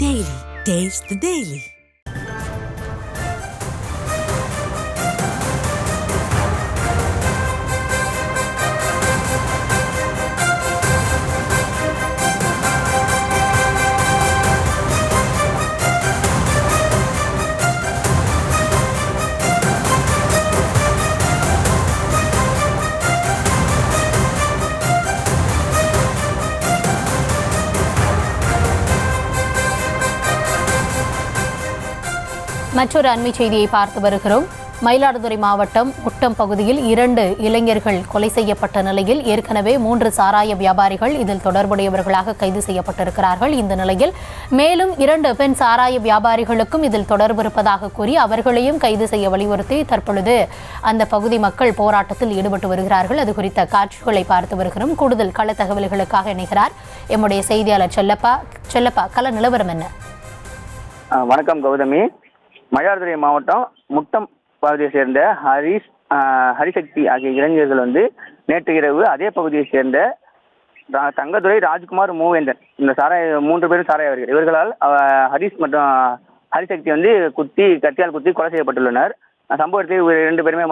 Daily. Taste the Daily. மற்றொரு அண்மை செய்தியை பார்த்து வருகிறோம். மயிலாடுதுறை மாவட்டம் முட்டம் பகுதியில் 2 இளைஞர்கள் கொலை செய்யப்பட்ட நிலையில் ஏற்கனவே 3 சாராய வியாபாரிகள் இதில் தொடர்புடையவர்களாக கைது செய்யப்பட்டிருக்கிறார்கள். இந்த நிலையில் மேலும் 2 பெண் சாராய வியாபாரிகளுக்கும் இதில் தொடர்பு இருப்பதாக கூறி அவர்களையும் கைது செய்ய வலியுறுத்தி தற்பொழுது அந்த பகுதி மக்கள் போராட்டத்தில் ஈடுபட்டு வருகிறார்கள். அது குறித்த காட்சிகளை பார்த்து வருகிறோம். கூடுதல் கள தகவல்களுக்காக இணைகிறார் எம்முடைய செய்தியாளர் செல்லப்பா. கள நிலவரம் என்ன? வணக்கம் கௌதமி. மயிலாடுதுறை மாவட்டம் முட்டம் பகுதியை சேர்ந்த ஹரிசக்தி ஆகிய இளைஞர்கள் நேற்று இரவு அதே பகுதியை சேர்ந்த தங்கதுரை, ராஜ்குமார், மூவேந்தன் இந்த சாராய 3 பேரும் சாராயவர்கள். இவர்களால் ஹரிஷ் மற்றும் ஹரிசக்தி கத்தியால் குத்தி கொலை செய்யப்பட்டுள்ளனர். சம்பவத்தில் 2 பேருமே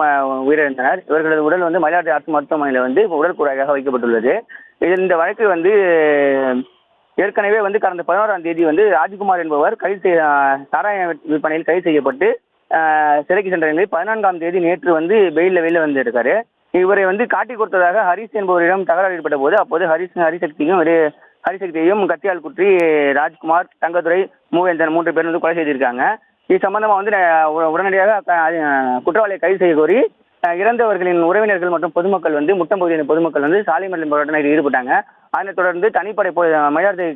உயிரிழந்தனர். இவர்களது உடல் மயிலாடுதுறை அரசு மருத்துவமனையில் உடல் கூறாக வைக்கப்பட்டுள்ளது. இந்த வழக்கு ஏற்கனவே கடந்த 11ஆம் தேதி ராஜ்குமார் என்பவர் சாராய விற்பனையில் கைது செய்யப்பட்டு சிறைக்கு சென்ற நிலையில் 14ஆம் தேதி நேற்று வெளியில வந்திருக்காரு. இவரை காட்டி கொடுத்ததாக ஹரிஷ் என்பவரிடம் தகராறு ஏற்பட்ட போது அப்போது ஹரிசக்தியையும் கத்தியால் குற்றி ராஜ்குமார், தங்கதுரை, மூவேந்தன் 3 பேர் கொலை செய்திருக்காங்க. இது சம்பந்தமா உடனடியாக குற்றவாளியை கைது செய்ய கோரி இறந்தவர்களின் உறவினர்கள் மற்றும் பொதுமக்கள் முட்டம் பகுதியின் பொதுமக்கள் சாலை மறியல் போராட்டத்தில் ஈடுபட்டாங்க. அதனைத் தொடர்ந்து தனிப்படை மயிலாடுதுறை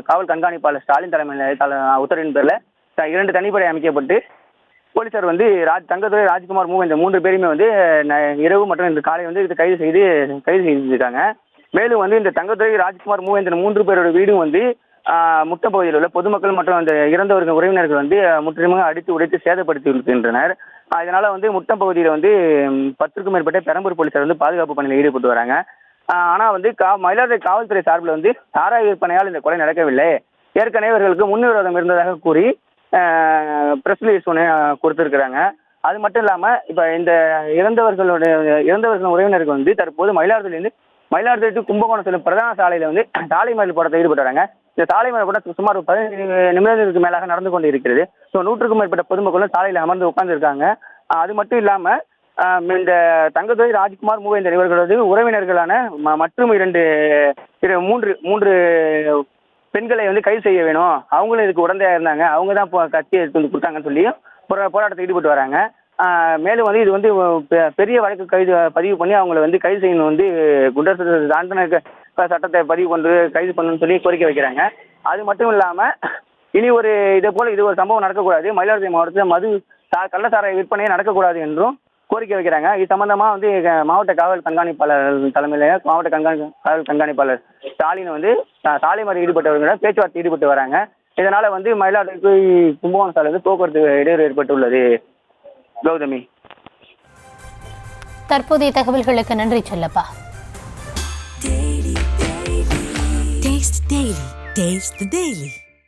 காவல் கண்காணிப்பாளர் ஸ்டாலின் தலைமையில் உத்தரவின் பேரில் 2 தனிப்படை அமைக்கப்பட்டு போலீசார் தங்கதுரை, ராஜ்குமார், மூவேந்தன் 3 பேருமே இரவு மற்றும் இந்த காலை இது கைது செய்திருக்காங்க. மேலும் இந்த தங்கதுரை, ராஜ்குமார், மூவேந்தன் 3 பேரோட வீடும் முட்டம் பகுதியில் உள்ள பொதுமக்கள் மற்றும் அந்த இறந்தவர்கள் உறவினர்கள் முற்றிலுமாக அடித்து உடைத்து சேதப்படுத்தி இருக்கின்றனர். இதனால முட்டம் பகுதியில் 10க்கும் மேற்பட்ட பெரம்பூர் போலீசார் பாதுகாப்பு பணியில் ஈடுபட்டு வராங்க. ஆனா மயிலாடுதுறை காவல்துறை சார்பில் சாராய விற்பனையால் இந்த கொலை நடக்கவில்லை, ஏற்கனவே இவர்களுக்கு முன்விரோதம் இருந்ததாக கூறி பிரஸ் ரிலீஸ் ஒன்று கொடுத்திருக்கிறாங்க. அது மட்டும் இல்லாம இப்ப இந்த இறந்தவர்கள் உறவினர்கள் தற்போது மயிலாடுதுறை டு கும்பகோணம் செல்லும் பிரதான சாலையில சாலை மறியல் போராட்டத்தில் ஈடுபட்டு வராங்க. இந்த சாலை மறியல் போராட்டம் சுமார் 15 நிமிடங்களுக்கு மேலாக நடந்து கொண்டு இருக்கிறது. 100க்கும் மேற்பட்ட பொதுமக்களும் சாலையில் அமர்ந்து உட்கார்ந்து இருக்காங்க. அது மட்டும் இல்லாம இந்த தங்கதுரை, ராஜ்குமார், மூவேந்தன் இவர்களது உறவினர்களான மற்றும் 3 பெண்களை கைது செய்ய வேணும், அவங்களும் இதுக்கு உடந்தையா இருந்தாங்க, அவங்க தான் கத்தி எடுத்து கொடுத்தாங்கன்னு சொல்லி போராட்டத்தில் ஈடுபட்டு வராங்க. மேலும் இது பெரிய வழக்கு பதிவு பண்ணி அவங்களை கைது செய்யணும், குண்டர் தண்டனை சட்டத்தை பதிவு கொண்டு கைது பண்ணணும்னு சொல்லி கோரிக்கை வைக்கிறாங்க. அது மட்டும் இல்லாம இனி இது ஒரு சம்பவம் நடக்கக்கூடாது, மயிலாடுதுறை மாவட்டத்தில் கள்ளசாராய விற்பனையே நடக்கக்கூடாது என்றும் கோரிக்கை வைக்கிறாங்க. இது சம்பந்தமா மாவட்ட காவல் கண்காணிப்பாளர் தலைமையில காவல் கண்காணிப்பாளர் ஸ்டாலின் சாலை மறியல் ஈடுபட்டவர்களிடம் பேச்சுவார்த்தை ஈடுபட்டு வராங்க. இதனால மயிலாடுதுறை கும்பகோணம் சாலையில் போக்குவரத்து இடையூறு ஏற்பட்டுள்ளது. கௌதமி, தற்போதைய தகவல்களுக்கு நன்றி செல்லப்பா. Taste the Daily.